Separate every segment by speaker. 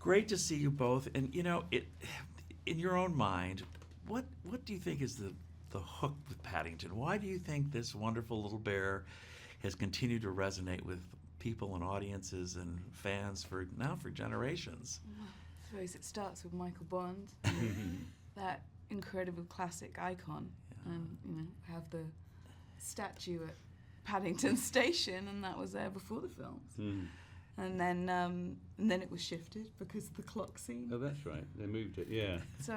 Speaker 1: Great to see you both. And you know, in your own mind, what do you think is the hook with Paddington? Why do you think this wonderful little bear has continued to resonate with people and audiences and fans for generations?
Speaker 2: I suppose it starts with Michael Bond, that incredible classic icon, and have the statue at Paddington Station, and that was there before the films. And then it was shifted because of the clock scene.
Speaker 3: Oh, that's right. They moved it. Yeah.
Speaker 2: So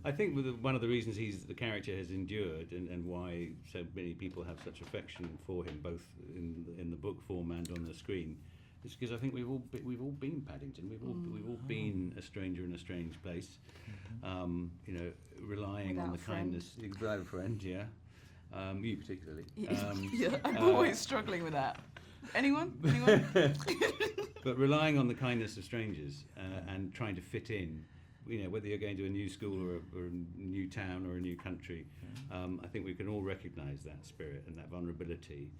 Speaker 3: I think one of the reasons the character has endured, and why so many people have such affection for him, both in the book form and on the screen, is because I think we've all been Paddington. We've all been a stranger in a strange place. Relying
Speaker 2: Without
Speaker 3: on the
Speaker 2: a friend.
Speaker 3: kindness. Without a friend, yeah. You particularly.
Speaker 2: yeah, I'm always struggling with that. Anyone?
Speaker 3: But relying on the kindness of strangers and trying to fit in, whether you're going to a new school or a new town or a new country, I think we can all recognise that spirit and that vulnerability,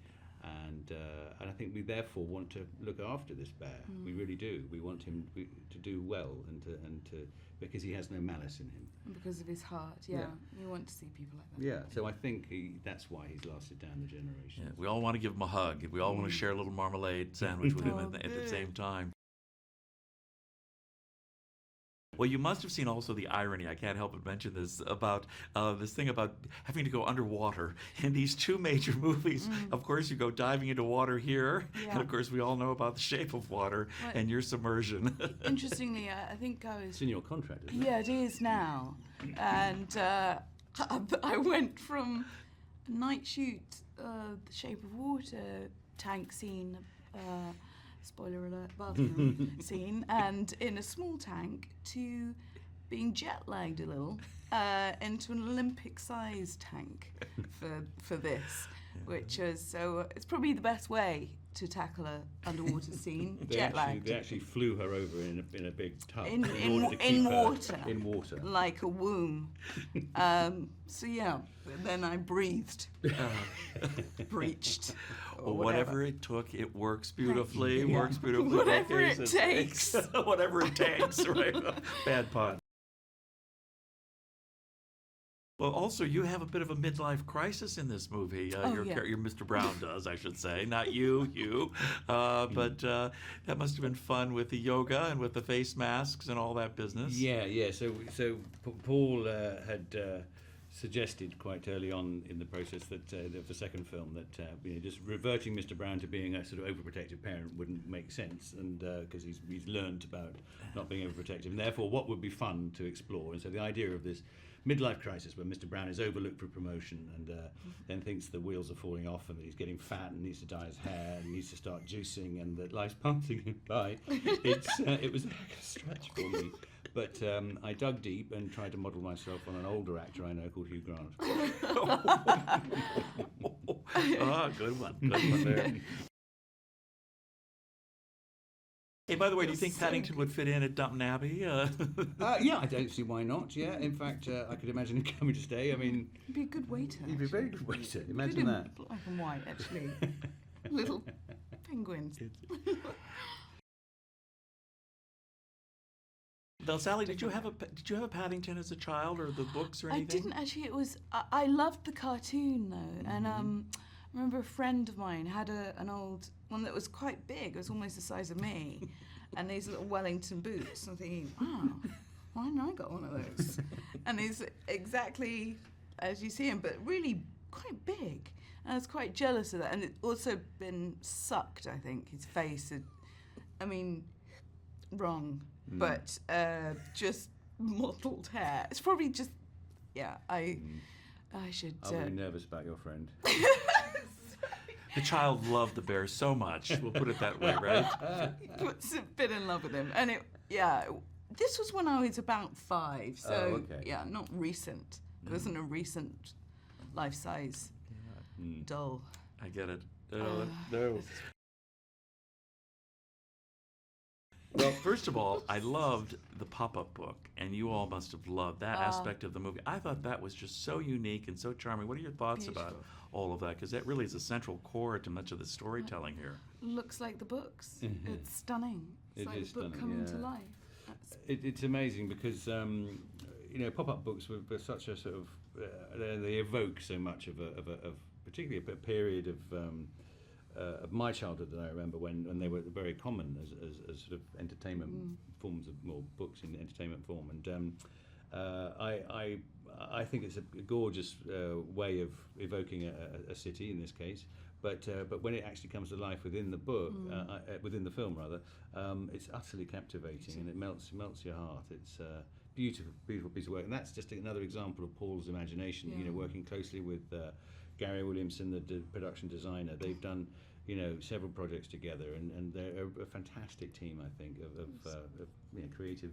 Speaker 3: and I think we therefore want to look after this bear. We really do. We want him to do well and to because he has no malice in him.
Speaker 2: And because of his heart, yeah. You want to see people like that.
Speaker 3: Yeah, so I think that's why he's lasted down the generations.
Speaker 1: Yeah, we all want to give him a hug. We all want to share a little marmalade sandwich with him at the same time. Well, you must have seen also the irony, I can't help but mention this, about this thing about having to go underwater. In these two major movies, of course, you go diving into water here, and of course, we all know about The Shape of Water and your submersion.
Speaker 2: Interestingly, I think I was...
Speaker 3: It's in your contract, isn't it?
Speaker 2: Yeah, it is now. And I went from a night shoot, The Shape of Water, tank scene, spoiler alert, bathroom scene, and in a small tank, to being jet lagged a little into an Olympic-sized tank for this, which is it's probably the best way to tackle a underwater scene. Jet lagged.
Speaker 3: They actually flew her over in a big tub
Speaker 2: in
Speaker 3: order to keep her
Speaker 2: water.
Speaker 3: In water,
Speaker 2: like a womb. So yeah, then I breathed, breached.
Speaker 1: Or whatever it took, it works beautifully. Works beautifully.
Speaker 2: Whatever it takes.
Speaker 1: Whatever it takes, right? Bad pun. Well, also, you have a bit of a midlife crisis in this movie. Your Mr. Brown does, I should say. Not you. But that must have been fun with the yoga and with the face masks and all that business.
Speaker 3: Yeah. So Paul had suggested quite early on in the process that of the second film that just reverting Mr. Brown to being a sort of overprotective parent wouldn't make sense, and because he's learned about not being overprotective, and therefore what would be fun to explore. And so the idea of this midlife crisis where Mr. Brown is overlooked for promotion and then thinks the wheels are falling off and that he's getting fat and needs to dye his hair and needs to start juicing and that life's passing him by. It was a stretch for me. But I dug deep and tried to model myself on an older actor I know called Hugh Grant.
Speaker 1: Good one. Good one there. Hey, by the way, do you think Paddington would fit in at Downton Abbey?
Speaker 3: Yeah, I don't see why not. Yeah, in fact, I could imagine him coming to stay. I mean,
Speaker 2: he'd be a good waiter.
Speaker 3: He'd be a very good waiter. Imagine that.
Speaker 2: Black and white, actually. Little penguins.
Speaker 1: Now, Sally, did you have a Paddington as a child, or the books or anything?
Speaker 2: I didn't actually. It was I loved the cartoon though, and I remember a friend of mine had an old one that was quite big. It was almost the size of me, and these little Wellington boots. I'm thinking, wow, why haven't I got one of those? And he's exactly as you see him, but really quite big. And I was quite jealous of that, and it's also been sucked. I think his face had, wrong. But just mottled hair. It's probably just, I should...
Speaker 3: I'm really nervous about your friend.
Speaker 1: The child loved the bear so much, we'll put it that way, right?
Speaker 2: Puts a bit in love with him. And this was when I was about 5, so not recent. It wasn't a recent life-size doll.
Speaker 1: I get it. Well, first of all, I loved the pop-up book, and you all must have loved that aspect of the movie. I thought that was just so unique and so charming. What are your thoughts about all of that? Because that really is a central core to much of the storytelling here.
Speaker 2: Looks like the books. It's stunning. It's like the book coming to life.
Speaker 3: It's amazing because pop-up books were such a sort of they evoke so much of particularly a period of my childhood that I remember when they were very common as sort of entertainment forms of books in entertainment form, and I think it's a gorgeous way of evoking a city in this case. But when it actually comes to life within the book, within the film rather, it's utterly captivating and it melts your heart. It's a beautiful piece of work, and that's just another example of Paul's imagination.
Speaker 2: Yeah.
Speaker 3: Working closely with Gary Williamson, the production designer. They've done several projects together, and they're a fantastic team. I think of creative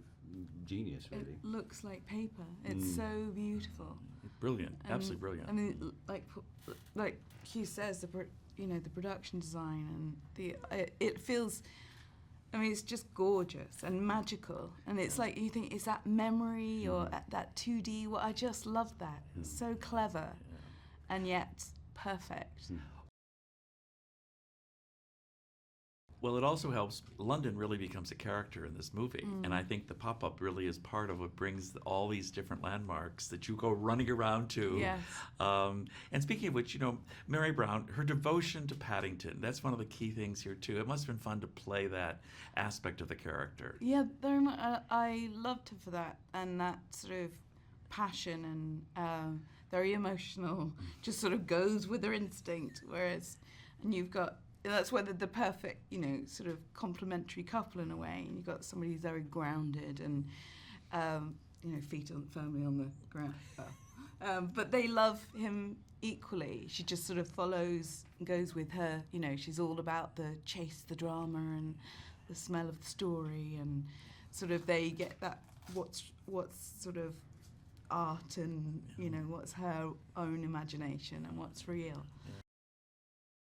Speaker 3: genius. Really,
Speaker 2: it looks like paper. It's so beautiful.
Speaker 1: Brilliant, absolutely brilliant.
Speaker 2: I mean, like Hugh says, the production design and it feels. I mean, it's just gorgeous and magical, and it's like you think, is that memory or that 2D? Well, I just love that. It's so clever, and yet perfect.
Speaker 1: Well, it also helps. London really becomes a character in this movie, and I think the pop-up really is part of what brings all these different landmarks that you go running around to.
Speaker 2: Yes.
Speaker 1: And speaking of which, Mary Brown, her devotion to Paddington, that's one of the key things here too. It must have been fun to play that aspect of the character.
Speaker 2: Yeah, very much. I loved her for that, and that sort of passion and very emotional, just sort of goes with her instinct. And you've got. That's where the perfect, sort of complementary couple in a way. And you've got somebody who's very grounded and, feet firmly on the ground. But they love him equally. She just sort of follows and goes with her. She's all about the chase, the drama, and the smell of the story. And sort of they get that what's sort of art and, what's her own imagination and what's real.